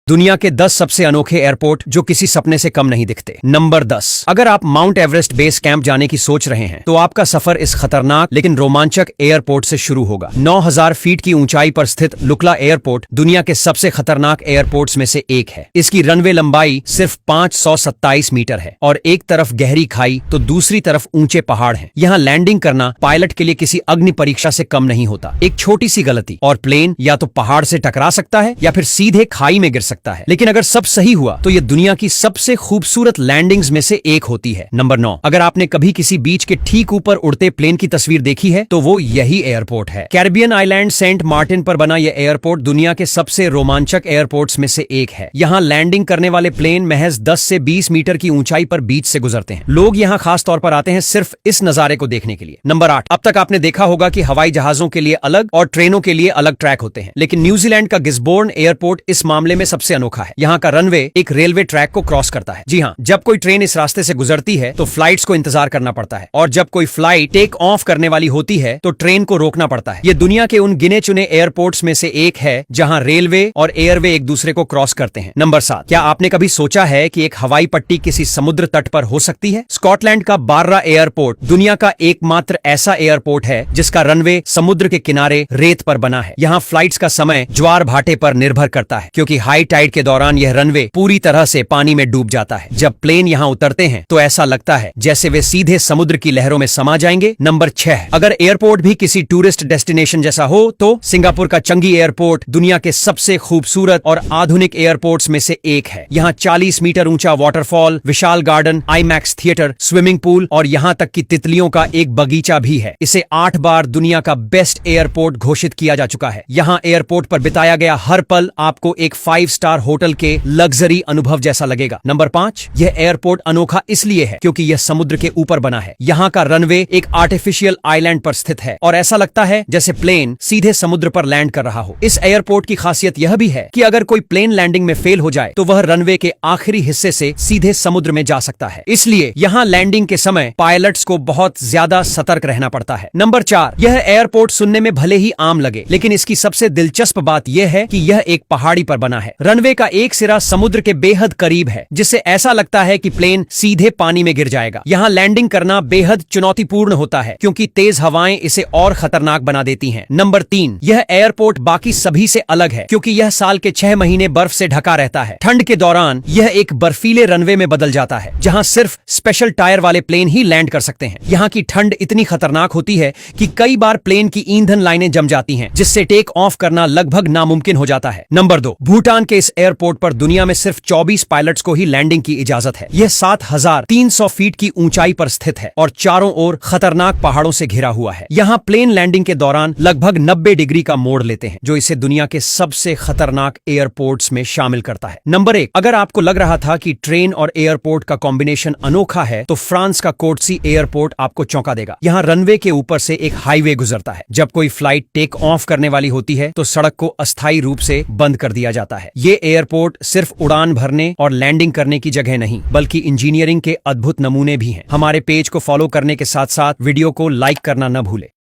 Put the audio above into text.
दुनिया के 10 सबसे अनोखे एयरपोर्ट जो किसी सपने से कम नहीं दिखते। नंबर 10। अगर आप माउंट एवरेस्ट बेस कैंप जाने की सोच रहे हैं तो आपका सफर इस खतरनाक लेकिन रोमांचक एयरपोर्ट से शुरू होगा। 9000 फीट की ऊंचाई पर स्थित लुक्ला एयरपोर्ट दुनिया के सबसे खतरनाक एयरपोर्ट्स में से एक है। इसकी रनवे लंबाई सिर्फ 527 मीटर है और एक तरफ गहरी खाई तो दूसरी तरफ ऊंचे पहाड़ हैं। यहाँ लैंडिंग करना पायलट के लिए किसी अग्नि परीक्षा से कम नहीं होता। एक छोटी सी गलती और प्लेन या तो पहाड़ से टकरा सकता है या फिर सीधे खाई में गिर सकता है। लेकिन अगर सब सही हुआ तो यह दुनिया की सबसे खूबसूरत लैंडिंग्स में से एक होती है। नंबर 9। अगर आपने कभी किसी बीच के ठीक ऊपर उड़ते प्लेन की तस्वीर देखी है तो वो यही एयरपोर्ट है। कैरिबियन आइलैंड सेंट मार्टिन पर बना यह एयरपोर्ट दुनिया के सबसे रोमांचक एयरपोर्ट्स में से एक है। यहाँ लैंडिंग करने वाले प्लेन महज 10 से 20 मीटर की ऊंचाई पर बीच से गुजरते हैं। लोग यहाँ खास तौर पर आते हैं सिर्फ इस नजारे को देखने के लिए। नंबर 8। अब तक आपने देखा होगा कि हवाई जहाजों के लिए अलग और ट्रेनों के लिए अलग ट्रैक होते हैं, लेकिन न्यूजीलैंड का गिसबोर्न एयरपोर्ट इस मामले में सबसे अनोखा है। यहाँ का रनवे एक रेलवे ट्रैक को क्रॉस करता है। जी हाँ, जब कोई ट्रेन इस रास्ते से गुजरती है तो फ्लाइट्स को इंतजार करना पड़ता है, और जब कोई फ्लाइट टेक ऑफ करने वाली होती है तो ट्रेन को रोकना पड़ता है। ये दुनिया के उन गिने चुने एयरपोर्ट्स में से एक है जहां रेलवे और एयरवे एक दूसरे को क्रॉस करते हैं। नंबर 7। क्या आपने कभी सोचा है कि एक हवाई पट्टी किसी समुद्र तट पर हो सकती है? स्कॉटलैंड का बार्रा एयरपोर्ट दुनिया का एकमात्र ऐसा एयरपोर्ट है जिसका रनवे समुद्र के किनारे रेत पर बना है। यहाँ फ्लाइट्स का समय ज्वार भाटे पर निर्भर करता है, क्योंकि हाई टाइड के दौरान यह रनवे पूरी तरह से पानी में डूब जाता है। जब प्लेन यहाँ उतरते हैं तो ऐसा लगता है जैसे वे सीधे समुद्र की लहरों में समा जाएंगे। नंबर 6। अगर एयरपोर्ट भी किसी टूरिस्ट डेस्टिनेशन जैसा हो तो सिंगापुर का चंगी एयरपोर्ट दुनिया के सबसे खूबसूरत और आधुनिक एयरपोर्ट्स में से एक है। यहाँ 40 मीटर ऊंचा वाटरफॉल, विशाल garden, IMAX theatre, swimming pool और यहाँ तक कि तितलियों का एक बगीचा भी है। इसे 8 बार दुनिया का बेस्ट एयरपोर्ट घोषित किया जा चुका है। यहाँ एयरपोर्ट पर बिताया गया हर पल आपको एक 5 स्टार होटल के लग्जरी अनुभव जैसा लगेगा। नंबर 5। यह एयरपोर्ट अनोखा इसलिए है क्योंकि यह समुद्र के ऊपर बना है। यहाँ का रनवे एक आर्टिफिशियल आइलैंड पर स्थित है और ऐसा लगता है जैसे प्लेन सीधे समुद्र पर लैंड कर रहा हो। इस एयरपोर्ट की खासियत यह भी है कि अगर कोई प्लेन लैंडिंग में फेल हो जाए तो वह रनवे के आखिरी हिस्से से सीधे समुद्र में जा सकता है। इसलिए यहाँ लैंडिंग के समय पायलट्स को बहुत ज्यादा सतर्क रहना पड़ता है। नंबर 4। यह एयरपोर्ट सुनने में भले ही आम लगे, लेकिन इसकी सबसे दिलचस्प बात यह है कि यह एक पहाड़ी पर बना है। रनवे का एक सिरा समुद्र के बेहद करीब है, जिससे ऐसा लगता है कि प्लेन सीधे पानी में गिर जाएगा। यहाँ लैंडिंग करना बेहद चुनौतीपूर्ण होता है क्योंकि तेज हवाएं इसे और खतरनाक बना देती हैं। नंबर 3। यह एयरपोर्ट बाकी सभी से अलग है क्योंकि यह साल के 6 महीने बर्फ से ढका रहता है। ठंड के दौरान यह एक बर्फीले रनवे में बदल जाता है जहाँ सिर्फ स्पेशल टायर वाले प्लेन ही लैंड कर सकते हैं। यहाँ की ठंड इतनी खतरनाक होती है कि कई बार प्लेन की ईंधन लाइनें जम जाती हैं, जिससे टेक ऑफ करना लगभग नामुमकिन हो जाता है। नंबर 2। भूटान के इस एयरपोर्ट पर दुनिया में सिर्फ 24 पायलट्स को ही लैंडिंग की इजाजत है। यह 7300 फीट की ऊंचाई पर स्थित है और चारों ओर खतरनाक पहाड़ों से घिरा हुआ है। यहाँ प्लेन लैंडिंग के दौरान लगभग 90 डिग्री का मोड़ लेते हैं, जो इसे दुनिया के सबसे खतरनाक एयरपोर्ट्स में शामिल करता है। नंबर 1। अगर आपको लग रहा था कि ट्रेन और एयरपोर्ट का कॉम्बिनेशन अनोखा है तो फ्रांस का कोर्सी एयरपोर्ट आपको चौंका देगा। यहाँ रनवे के ऊपर से एक हाईवे गुजरता है। जब कोई फ्लाइट टेक ऑफ करने वाली होती है तो सड़क को अस्थायी रूप से बंद कर दिया जाता है। ये एयरपोर्ट सिर्फ उड़ान भरने और लैंडिंग करने की जगह नहीं, बल्कि इंजीनियरिंग के अद्भुत नमूने भी हैं। हमारे पेज को फॉलो करने के साथ साथ वीडियो को लाइक करना न भूले।